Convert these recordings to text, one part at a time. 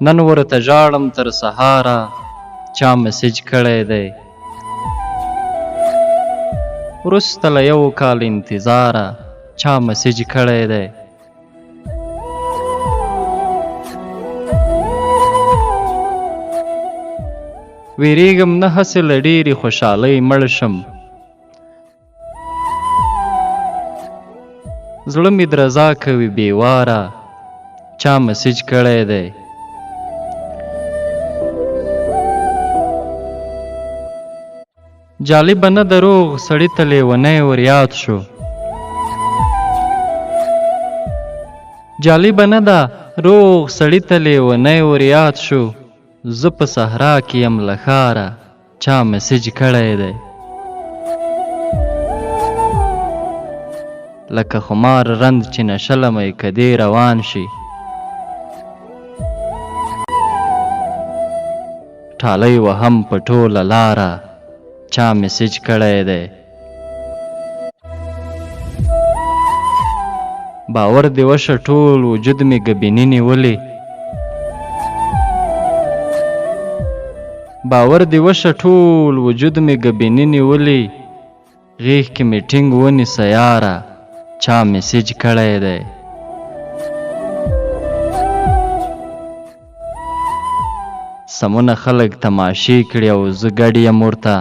نن ورته ژاړم تر سهاره چا مسیج کړی دی وروسته له 1 کال انتظاره چا مسیج کړی دی ویریږم نه هسې له ډېرې خوشحالۍ مړ شم زړه مې درزا کوي بېواره چا مسیج کړی دی جالبه نه ده روغ سړي ته لیونی ور یاد شو جالبه نه ده روغ سړي ته لیونی ور یاد شو زه په صحرا کې یم له ښاره چا مسیج کړی دی لکه خمار رند چې نشلمی که دې روان شي ټالۍ وهم په ټوله لاره چا مسیج کړی دی باور دې وشه ټول وجود مې ګبیني نیولې باور دې وشه ټول وجود مې ګبیني نیولې غیږ کې مې ټینګ ونیسه یاره چا مسیج کړی دی سمونه خلک تماشې کړي او زه ګډ یم ورته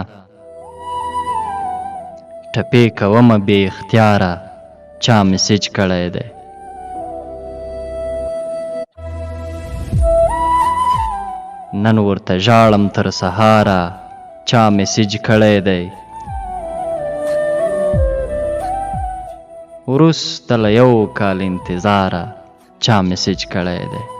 ټپې کومه بې اختیاره چا مسیج کړی دی نن ورته ژاړم تر سهاره چا مسیج کړی دی وروسته له 1 کال انتظاره چا مسیج کړی دی